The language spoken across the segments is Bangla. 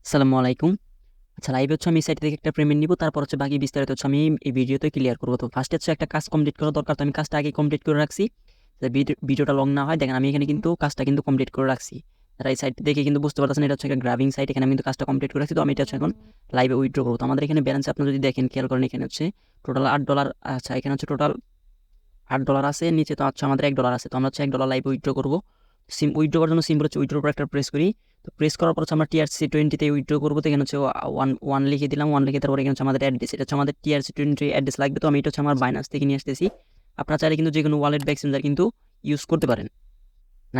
আসসালামু আলাইকুম। আচ্ছা, লাইভে হচ্ছে আমি এই সাইট থেকে একটা পেমেন্ট নিবো। তারপর হচ্ছে বাকি বিস্তারিত হচ্ছে আমি এই ভিডিওতে ক্লিয়ার করব। তো ফার্স্টে হচ্ছে একটা কাজ কমপ্লিট করা দরকার। তো আমি কাজটা আগে কমপ্লিট করে রাখছি। যাতে ভিডিওটা লং না হয়। দেখেন আমি এখানে কিন্তু কাজটা কিন্তু কমপ্লিট করে রাখছি। যারা এই সাইট দেখে কিন্তু বুঝতে পারতেছেন এটা হচ্ছে একটা গ্রাবিং সাইট। এখানে আমি কিন্তু কাজটা কমপ্লিট করে রাখছি। তো আমি এটা হচ্ছে এখন লাইভে উইথড্র করব। তো আমাদের এখানে ব্যালেন্স আপনি যদি দেখেন খেয়াল করেন এখানে হচ্ছে টোটাল $8। আচ্ছা, এখানে হচ্ছে টোটাল $8 আছে। নিচে তো হচ্ছে আমাদের $1 আছে। তো আমরা হচ্ছে $1 লাইভে উইথড্র করব। উইথড্র করার জন্য সিম্পল হচ্ছে উইথড্র উপর একটা প্রেস করি। তো প্রেস করার পর হচ্ছে আমরা TRC20 উইথড্র করবো। তো এখানে হচ্ছে ওয়ান লিখে দিলাম। ওয়ান লিখে তারপর এখানে হচ্ছে আমাদের অ্যাড্রেস, এটা হচ্ছে আমাদের TRC20 অ্যাড্রেস লাগবে। তো আমি এটা হচ্ছে আমার বাইনান্স থেকে নিয়ে আসতেছি। আপনারা চাইলে কিন্তু যে কোনো ওয়ালেট বা এক্সচেঞ্জার কিন্তু ইউজ করতে পারেন।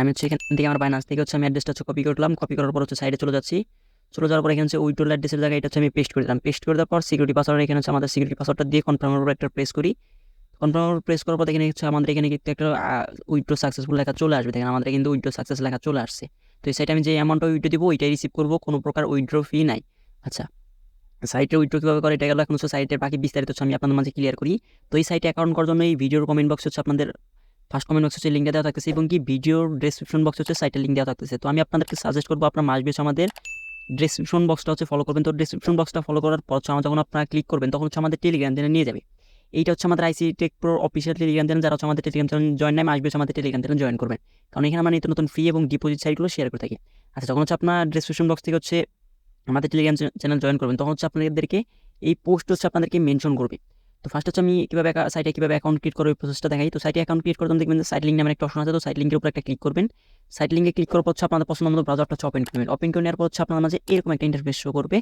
আমি হচ্ছে এখান থেকে আমার বাইনান্স থেকে হচ্ছে আমি অ্যাড্রেসটা হচ্ছে কপি করলাম। কপি করার পর হচ্ছে সাইডে চলে যাচ্ছি। চলে যাওয়ার পর এখানে হচ্ছে উইথড্র অ্যাড্রেসের জায়গায় এটা হচ্ছে আমি পেস্ট করে দিলাম। পেস্ট করে দেওয়ার পর সিকিউরিটি পাসওয়ার্ড, এখানে হচ্ছে আমাদের সিকিউরিটি পাসওয়ার্ডটা দিয়ে কনফার্মের উপর একটা প্রেস করি। কনফার্ম প্রেস করার পর এখানে হচ্ছে আমাদের এখানে কিন্তু একটা উইথড্র সাকসেসফুল লেখা চলে আসবে। দেখেন আমাদের কিন্তু উইথড্র সাকসেস লেখা চলে আসছে। তো এই সাইটে আমি যে অ্যামাউন্টটা উইথড্র দিব ওইটাই রিসিভ করবো, কোনো প্রকার উইথড্র ফি নাই। আচ্ছা, সাইটে উইথড্র কীভাবে করে এটা গেল। এখন হচ্ছে সাইটের বাকি বিস্তারিত হচ্ছে আমি আপনাদের মাঝে ক্লিয়ার করি। তো এই সাইটে অ্যাকাউন্ট করার জন্য এই ভিডিওর কমেন্ট বক্স হচ্ছে আপনাদের ফার্স্ট কমেন্ট বক্স হচ্ছে লিঙ্কটা দেওয়া থাকতেছে এবং কি ভিডিওর ডেসক্রিপশন বক্স হচ্ছে সাইটের লিঙ্ক দেওয়া থাকতেছে। তো আমি আপনাদেরকে সাজেস্ট করবো আপনার মাস বেশ আমাদের ডেসক্রিপশন বক্সটা হচ্ছে ফলো করবেন। তো ডেসক্রিপশন বক্সটা ফলো করার পর যখন আপনারা ক্লিক করবেন তখন হচ্ছে আমাদের টেলিগ্রাম চ্যানেলে নিয়ে যাবে। এইটা হচ্ছে আমাদের IC tech pro official Telegram channel. যারা হচ্ছে আমাদের টেলিগ্রাম চ্যানেল জয়েন নাই, আসবে আমাদের টেলিগ্রাম চ্যানেল জয়েন করবেন, কারণ এখানে আমরা নিত্য নতুন ফ্রি এবং ডিপোজিট সাইটগুলো শেয়ার করে থাকি। আচ্ছা, যখন হচ্ছে আপনার ডেসক্রিপশন বক্স থেকে হচ্ছে আমাদের টেলিগ্রাম চ্যানেল জয়েন করবেন তখন হচ্ছে আপনাদেরকে এই পোস্ট হচ্ছে আপনাদেরকে মেনশন করবে। তো ফার্স্ট হচ্ছে আমি কীভাবে সাইটে কীভাবে অ্যাকাউন্ট ক্রিয়েট করবো এই প্রসেসটা দেখাই। তো সাইটে অ্যাকাউন্ট ক্রিয়েট করার জন্য দেখবেন যে সাইট লিঙ্ক নামের একটা অপশন আছে। তো সাইট লিঙ্কের উপর একটা ক্লিক করবেন। সাইট লিঙ্কে ক্লিক করার পর হচ্ছে আপনাদের পছন্দ মতো ব্রাউজারটা হচ্ছে ওপেন করবেন। ওপেন করে নেওয়ার পর হচ্ছে আপনার মাঝে এরকম একটা ইন্টারফেস শো করবে।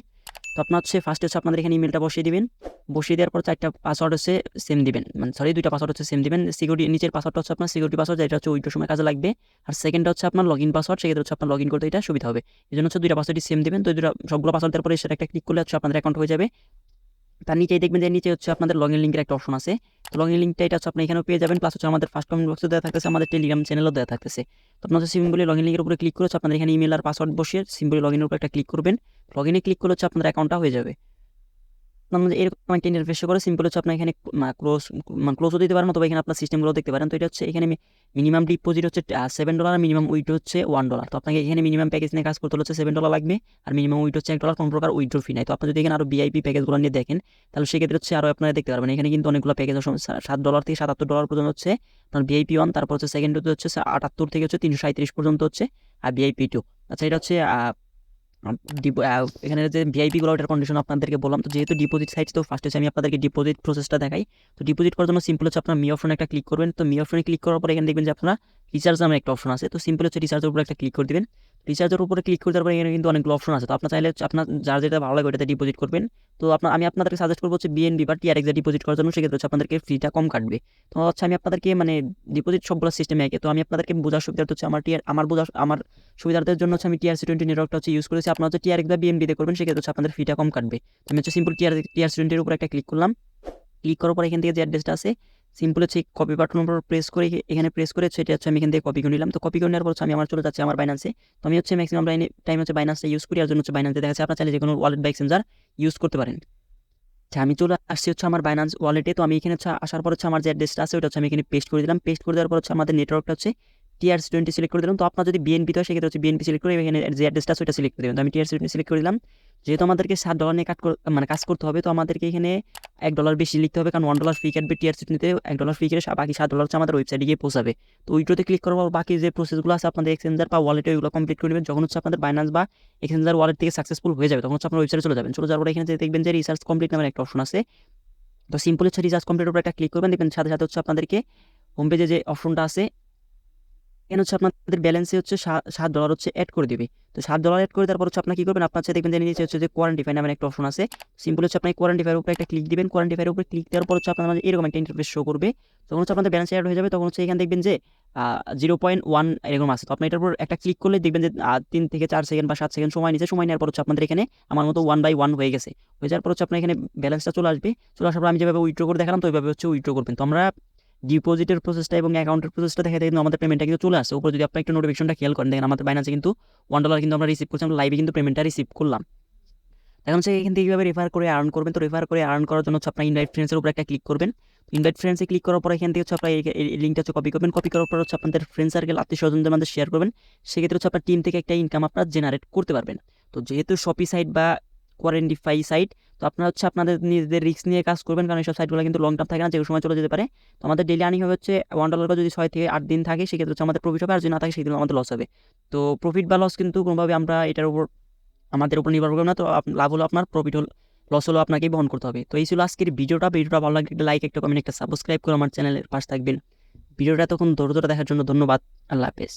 তো আপনার হচ্ছে ফার্স্টে হচ্ছে আপনাদের এখানে ইমেলটা বসিয়ে দিবেন। বসিয়ে দেওয়ার পর 4টা পাসওয়ার্ড হচ্ছে সেম দিবেন, মানে সরি 2টা পাসওয়ার্ড হচ্ছে সেম দিবেন। সিকিউরিটি নিচের পাসওয়ার্ডটা হচ্ছে আপনার সিকিউরিটি পাসওয়ার্ড, যেটা হচ্ছে ওইটার সময় কাজে লাগবে। আর সেকেন্ডটা হচ্ছে আপনার লগ ইন পাসওয়ার্ড, সেক্ষেত্রে হচ্ছে আপনার লগ ইন করতে এটা সুবিধা হবে। এই জন্য হচ্ছে 2টা পাসওয়ার্ডই সেম দিবেন। তো এই দুটো সবগুলো পাসওয়ার্ড দেওয়ার পরে সেটা একটা ক্লিক করলে হচ্ছে আপনাদের অ্যাকাউন্ট হয়ে যাবে। তার নিচেই দেখবেন যে নিচে হচ্ছে আপনাদের লগইন লিঙ্কের একটা অপশন আছে। তো লগইন লিঙ্কটা এটা হচ্ছে আপনি এখানেও পেয়ে যাবেন, প্লাস হচ্ছে আমাদের ফার্স্ট কমেন্ট বক্সে দেওয়া থাকতেছে, আমাদের টেলিগ্রাম চ্যানেলও দেওয়া থাকতেছে। তো আপনার হচ্ছে সিম্পলি লগইন লিঙ্কের উপরে ক্লিক করে হচ্ছে আপনাদের এখানে ইমেল আর পাসওয়ার্ড বসিয়ে সিম্পলি লগইনের উপরে একটা ক্লিক করবেন। লগইনে ক্লিক করলে হচ্ছে আপনার অ্যাকাউন্টটা হয়ে যাবে। আপনার এরকম একটা ইন্টারফেস করে সিম্পল হচ্ছে আপনার এখানে ক্লোজও দিতে পারেন, অথবা এখানে আপনার সিস্টেমগুলো দেখতে পারেন। তো এটা হচ্ছে এখানে মিনিমাম ডিপোজিট হচ্ছে $7 আর মিনিমাম উইথড্র হচ্ছে $1। তো আপনাকে এখানে মিনিমাম প্যাকেজ নিয়ে কাজ করতে হচ্ছে $7 লাগবে, আর মিনিমাম উইথড্র হচ্ছে $1, কোনো প্রকার উইথড্র ফি নাই। তো আপনি যদি এখানে আরও ভিআইপি প্যাকেজগুলো নিয়ে দেখেন তাহলে সেক্ষেত্রে হচ্ছে আরও আপনারা দেখতে পারবেন। এখানে কিন্তু অনেকগুলো প্যাকেজ $7 থেকে $77 পর্যন্ত হচ্ছে আপনার ভিআইপি 1, তারপর হচ্ছে সেকেন্ড হচ্ছে 78 থেকে হচ্ছে 337 পর্যন্ত হচ্ছে আর ভিআইপি 2। আচ্ছা, এটা হচ্ছে এখানে যে ভিআইপি গুলো ওটার কন্ডিশন আপনাদেরকে বললাম। তো যেহেতু ডিপোজিট সাইট, তো ফার্স্ট হচ্ছে আমি আপনাদেরকে ডিপোজিট প্রসেসটা দেখাই। তো ডিপোজিট করার জন্য সিম্পল হচ্ছে আপনার মি অপশনে একটা ক্লিক করবেন। তো মি অপশনে ক্লিক করার পর এখানে দেখবেন যে আপনারা রিচার্জ নামের একটা অপশন আছে। তো সিম্পল হচ্ছে রিচার্জের উপরে একটা ক্লিক করে দিবেন। রিচার্জের উপরে ক্লিক করে দেওয়ার পর এখানে কিন্তু অনেকগুলো অপশন আছে। তো আপনার চাইলে হচ্ছে আপনার যার যেটা ভালো লাগে ওটাতে ডিপোজিট করবেন। তো আমি আপনাদেরকে সাজেস্ট করবো হচ্ছে বিএনবি বা টিআরএক্স ডিপোজিট করার জন্য, সেক্ষেত্রে হচ্ছে আপনাদেরকে ফিটা কম কাটবে। তো হচ্ছে আমি আপনাদেরকে মানে ডিপোজিট সবগুলো সিস্টেমে একে, তো আমি আপনাদেরকে বোঝার সুবিধার্থে হচ্ছে আমার সুবিধার্থের জন্য হচ্ছে আমি TRC20 নেটওয়ার্কটা হচ্ছে ইউজ করেছি। আপনার হচ্ছে TRX বা বিএনবিতে করবেন, সেক্ষেত্রে হচ্ছে আপনাদের ফিটা কম কাটবে। তো আমি হচ্ছে সিম্পল TRC20 উপর একটা ক্লিক করলাম। ক্লিক করার পর এখান থেকে যে অ্যাড্রেসটা আছে সিম্পল হচ্ছে কপি বাটনের উপর প্রেস করে এখানে প্রেস করে সেটা হচ্ছে আমি এখান থেকে কপি করে নিলাম। তো কপি করে নেওয়ার পর হচ্ছে আমি আমার চলে যাচ্ছি আমার বাইনান্সে। তো আমি হচ্ছে ম্যাক্সিমাম টাইম হচ্ছে বাইনান্সটা ইউজ করি, আর জন্য হচ্ছে বাইনান্সে দেখা যাচ্ছে আপনার চাইলে যে কোনো ওয়ালেট বা এক্সচেঞ্জার ইউজ করতে পারেন। আচ্ছা, আমি চলে আসছি হচ্ছে আমার বাইনান্স ওয়ালেটে। তো আমি এখানে হচ্ছে আসার পর হচ্ছে আমার যে অ্যাড্রেসটা আছে ওটা হচ্ছে আমি এখানে পেস্ট করে দিলাম। পেস্ট করে দেওয়ার পর হচ্ছে আমাদের নেটওয়ার্কটা হচ্ছে TRC20 সিলেক্ট করে দিলাম। তো আপনার যদি বিএনপি হয় সেক্ষেত্রে হচ্ছে বিএনপি সিলেক্ট করে এখানে যে অ্যাড্রেসটা আছে ওটা সিলেক্ট করে দেবেন। তো আমি TRC20 সিলেক্ট করে দিলাম। যেহেতু আমাদেরকে $7 নিয়ে কাজ করতে হবে, তো আমাদেরকে এখানে $1 বেশি লিখতে হবে, কারণ $1 ফি কাটবে TRC20-তে। $1 ফি কেটে বাকি $7 হচ্ছে আমাদের ওয়েবসাইটে গিয়ে পৌঁছাবে। তো উইড্রোতে ক্লিক করার পর বাকি যে প্রসেসগুলো আছে আপনাদের এক্সচেঞ্জার বা ওয়ালেটে ওইগুলো কমপ্লিট করে নেবেন। যখন হচ্ছে আপনাদের বাইনান্স বা এক্সচেঞ্জার ওয়ালেট থেকে সাকসেসফুল হয়ে যাবে তখন হচ্ছে আপনার ওয়েবসাইটে চলে যাবেন। চলে যাওয়ার পর এখানে দেখবেন যে রিসার্চ কমপ্লিট নামের একটা অপশন আছে। তো সিম্পল হচ্ছে রিচার্জ কমপ্লিট উপর একটা ক্লিক করবেন। দেখবেন সাথে সাথে হচ্ছে আপনাদেরকে হোম পেজে যে অপশনটা আছে এখানে হচ্ছে আপনাদের ব্যালেন্সে হচ্ছে $7 হচ্ছে অ্যাড করে দিবে। তো $7 অ্যাড করে তারপর হচ্ছে আপনার কি করবেন, আপনার হচ্ছে দেখবেন যে নিচে হচ্ছে যে কোয়ারেন্টিফাই নামের একটা অপশন আছে। সিম্পল হচ্ছে আপনি কোয়ারেন্টিফাইয়ের উপরে একটা ক্লিক দিবেন। কোয়ারেন্টিফাইয়ের উপরে ক্লিক দেওয়ার পর হচ্ছে আপনার মাঝে এরকম একটা ইন্টারফেস শো করবে। তখন হচ্ছে আপনাদের ব্যালেন্স অ্যাড হয়ে যাবে। তখন হচ্ছে এখানে দেখবেন যে 0.1 এরকম আছে। তো আপনি এটার উপর একটা ক্লিক করলে দেখবেন যে 3 থেকে 4 সেকেন্ড বা 7 সেকেন্ড সময় নিচে সময় নেওয়ার পর হচ্ছে আপনাদের এখানে আমার মতো 1/1 হয়ে গেছে। হয়ে যাওয়ার পর হচ্ছে আপনার এখানে ব্যালেন্সটা চলে আসবে। চলে আসার পর আমি যেভাবে উইথড্র করে দেখালাম তো ওইভাবে হচ্ছে উইথড্র করবেন। তো আমরা ডিপোজিটের প্রসেসটা এবং অ্যাকাউন্টের প্রসেসটা দেখা যায় কিন্তু আমাদের পেমেন্টটা কিন্তু চলে আসছে। উপরে যদি আপনি একটু নোটিফিকেশনটা খেয়াল করেন দেখেন আমাদের বাইনান্সে কিন্তু $1 কিন্তু আমরা রিসিভ করছি, আমরা লাইভে কিন্তু পেমেন্টটা রিসিভ করলাম। এখন হচ্ছে এখান থেকে কীভাবে রেফার করে আর্ন করবেন। তো রেফার করে আর্ন করার জন্য হচ্ছে আপনার ইনভাইট ফ্রেন্ডসের উপর একটা ক্লিক করবেন। ইনভাইট ফ্রেন্ডসে ক্লিক করার পর এখান থেকে হচ্ছে আপনার এই লিঙ্কটা হচ্ছে কপি করবেন। কপি করার পর হচ্ছে আপনাদের ফ্রেন্ড সার্কেল আত্মীয় স্বজনদের মধ্যে শেয়ার করবেন। সেক্ষেত্রে হচ্ছে আপনার টিম থেকে একটা ইনকাম আপনার জেনারেট করতে পারবেন। তো যেহেতু শপি সাইট বা কোয়ারেন্টিফাই সাইট, তো আপনারা হচ্ছে আপনাদের নিজেদের রিস্ক নিয়ে কাজ করবেন, কারণ এইসব সাইটগুলো কিন্তু লং টার্ম থাকে না, যে সময় চলে যেতে পারে। তো আমাদের ডেইলি আর্নিং হবে হচ্ছে $1 বা যদি 6 থেকে 8 দিন থাকে সেক্ষেত্রে হচ্ছে আমাদের প্রফিট হবে, আর যদি না থাকে সেক্ষেত্রে আমাদের লস হবে। তো প্রফিট বা লস কিন্তু কোনোভাবে আমরা এটার উপর আমাদের উপর নির্ভর করবে না। তো লাভ হলো আপনার, প্রফিট হলো, লস হলো আপনাকেই বহন করতে হবে। তো এই ছিল আজকের ভিডিওটা ভালো লাগলে একটা লাইক, একটা কমেন্ট, একটা সাবস্ক্রাইব করে আমার চ্যানেলের পাশে থাকবেন। ভিডিওটা তখন ধৈর্য ধরে দেখার জন্য ধন্যবাদ। আল্লাহ হাফেজ।